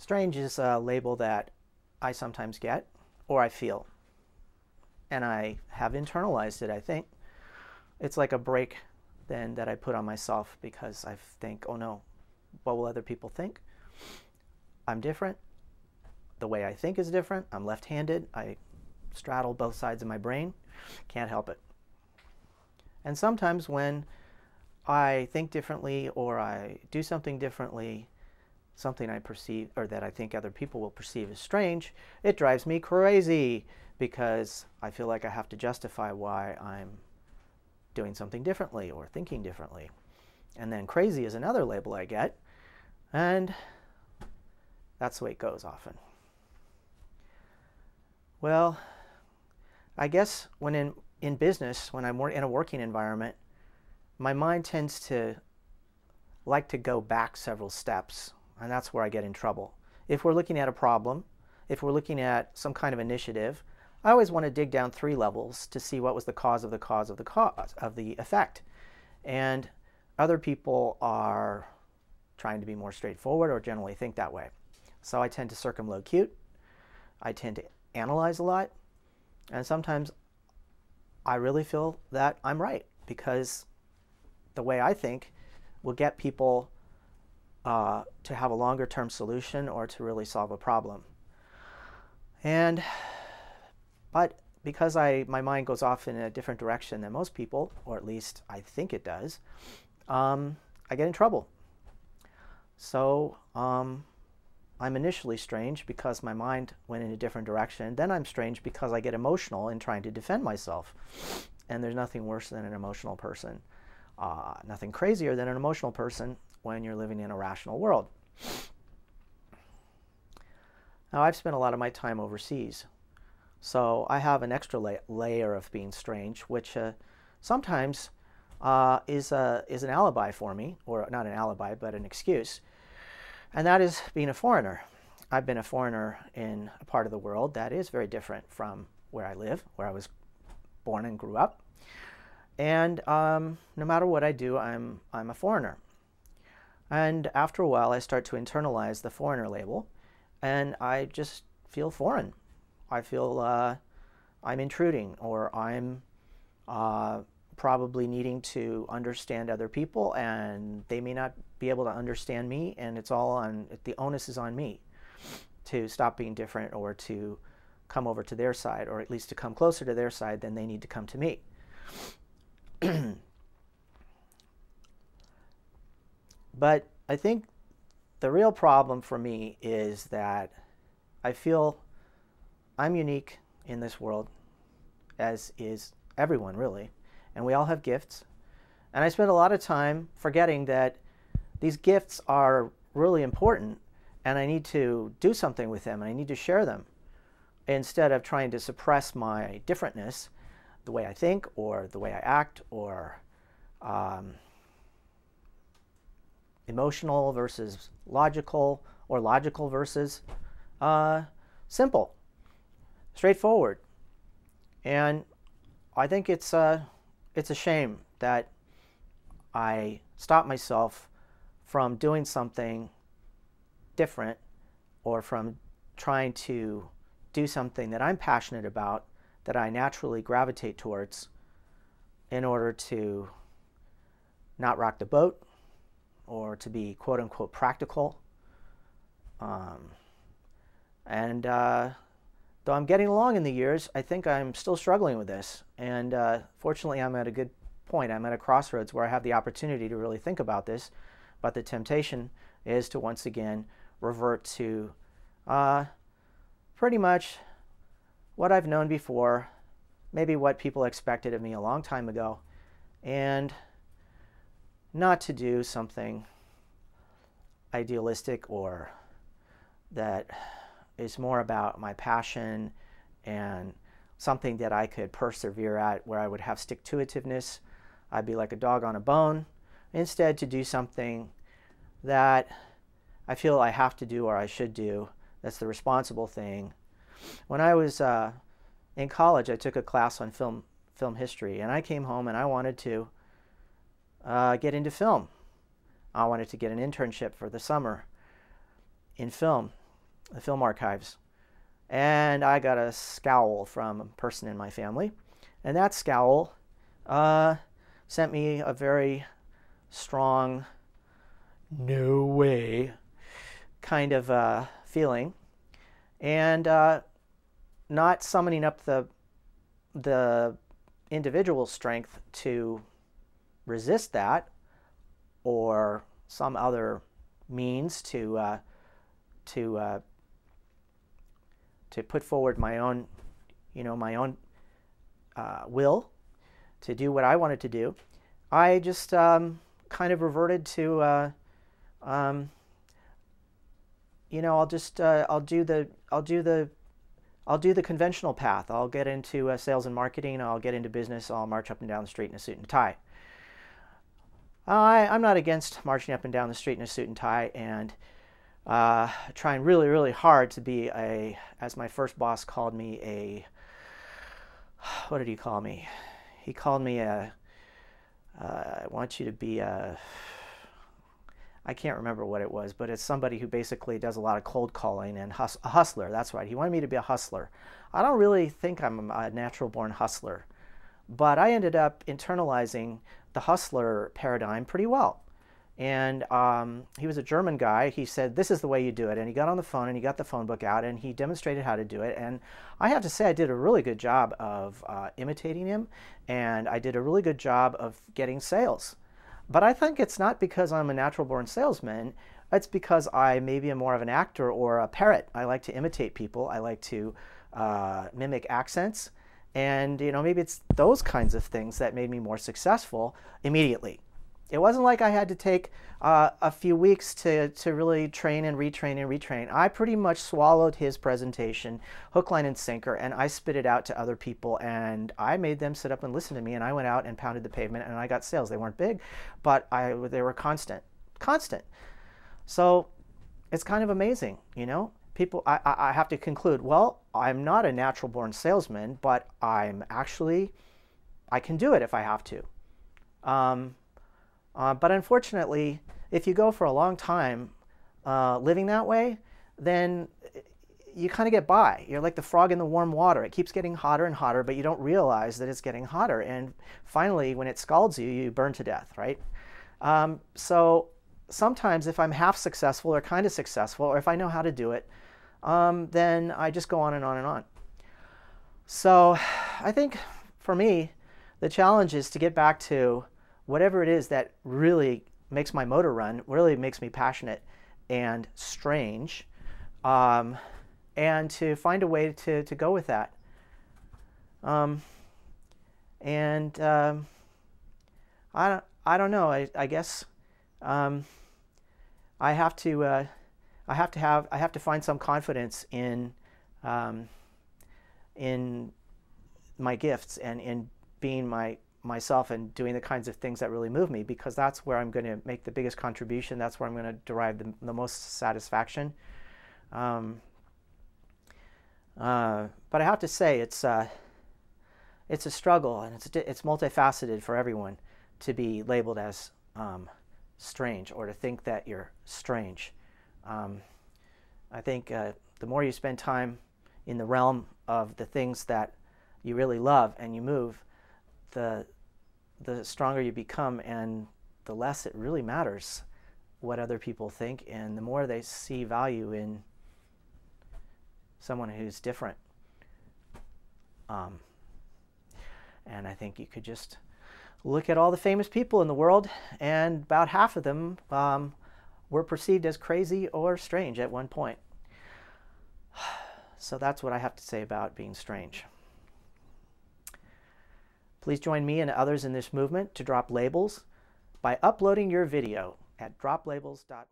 Strange is a label that I sometimes get, or I feel, and I have internalized it, I think. It's like a break then that I put on myself because I think, oh no, what will other people think? I'm different. The way I think is different. I'm left-handed. I straddle both sides of my brain. Can't help it. And sometimes when I think differently or I do something differently, something I perceive or that I think other people will perceive as strange, it drives me crazy because I feel like I have to justify why I'm doing something differently or thinking differently. And then crazy is another label I get, and that's the way it goes often. Well, I guess when in business, when I'm in a working environment, my mind tends to like to go back several steps, and that's where I get in trouble. If we're looking at a problem, if we're looking at some kind of initiative, I always want to dig down 3 levels to see what was the cause of the cause of the cause of the effect. And other people are trying to be more straightforward or generally think that way. So I tend to circumlocute. I tend to analyze a lot. And sometimes I really feel that I'm right because the way I think will get people to have a longer term solution or to really solve a problem. But because my mind goes off in a different direction than most people, or at least I think it does, I get in trouble. So I'm initially strange because my mind went in a different direction. Then I'm strange because I get emotional in trying to defend myself. And there's nothing worse than an emotional person. Nothing crazier than an emotional person when you're living in a rational world. Now, I've spent a lot of my time overseas. So I have an extra layer of being strange, which sometimes is an alibi for me, or not an alibi, but an excuse. And that is being a foreigner. I've been a foreigner in a part of the world that is very different from where I live, where I was born and grew up. And no matter what I do, I'm a foreigner. And after a while, I start to internalize the foreigner label, and I just feel foreign. I feel I'm intruding, or I'm probably needing to understand other people, and they may not be able to understand me, and the onus is on me to stop being different or to come over to their side, or at least to come closer to their side than they need to come to me. But I think the real problem for me is that I feel I'm unique in this world, as is everyone really, and we all have gifts. And I spend a lot of time forgetting that these gifts are really important, and I need to do something with them, and I need to share them, instead of trying to suppress my differentness, the way I think, or the way I act, or emotional versus logical, or logical versus simple. Straightforward. And I think it's a shame that I stop myself from doing something different, or from trying to do something that I'm passionate about, that I naturally gravitate towards, in order to not rock the boat, or to be quote unquote practical. Though I'm getting along in the years, I think I'm still struggling with this. And fortunately, I'm at a good point. I'm at a crossroads where I have the opportunity to really think about this. But the temptation is to once again revert to pretty much what I've known before, maybe what people expected of me a long time ago, and not to do something idealistic or that is more about my passion and something that I could persevere at, where I would have stick-to-itiveness. I'd be like a dog on a bone. Instead, to do something that I feel I have to do or I should do, that's the responsible thing. When I was in college, I took a class on film history, and I came home and I wanted to get into film. I wanted to get an internship for the summer in film. the film archives. And I got a scowl from a person in my family. And that scowl sent me a very strong, no way kind of feeling. And not summoning up the individual strength to resist that, or some other means to put forward my own, will to do what I wanted to do. I just kind of reverted to, I'll do the conventional path. I'll get into sales and marketing. I'll get into business. I'll march up and down the street in a suit and tie. I'm not against marching up and down the street in a suit and tie and trying really, really hard to be as my first boss called me, what did he call me? He called me I want you to be I can't remember what it was, but it's somebody who basically does a lot of cold calling and a hustler. That's right. He wanted me to be a hustler. I don't really think I'm a natural born hustler, but I ended up internalizing the hustler paradigm pretty well. And he was a German guy. He said, this is the way you do it. And he got on the phone and he got the phone book out and he demonstrated how to do it. And I have to say I did a really good job of imitating him, and I did a really good job of getting sales. But I think it's not because I'm a natural born salesman. It's because I maybe am more of an actor or a parrot. I like to imitate people. I like to mimic accents. And maybe it's those kinds of things that made me more successful immediately. It wasn't like I had to take a few weeks to really train and retrain. I pretty much swallowed his presentation, hook, line, and sinker, and I spit it out to other people, and I made them sit up and listen to me, and I went out and pounded the pavement, and I got sales. They weren't big, but they were constant. So it's kind of amazing, People, I have to conclude, well, I'm not a natural born salesman, but I can do it if I have to. But unfortunately, if you go for a long time living that way, then you kind of get by. You're like the frog in the warm water. It keeps getting hotter and hotter, but you don't realize that it's getting hotter. And finally, when it scalds you, you burn to death, right? So sometimes if I'm half successful or kind of successful, or if I know how to do it, then I just go on and on and on. So I think for me, the challenge is to get back to whatever it is that really makes my motor run, really makes me passionate and strange, and to find a way to go with that. I don't know. I guess I have to find some confidence in my gifts and in being myself and doing the kinds of things that really move me, because that's where I'm going to make the biggest contribution. That's where I'm going to derive the most satisfaction. But I have to say it's a struggle, and it's multifaceted for everyone to be labeled as strange, or to think that you're strange. I think the more you spend time in the realm of the things that you really love and you move, the stronger you become, and the less it really matters what other people think, and the more they see value in someone who's different. And I think you could just look at all the famous people in the world, and about half of them were perceived as crazy or strange at one point. So that's what I have to say about being strange. Please join me and others in this movement to drop labels by uploading your video at droplabels.org.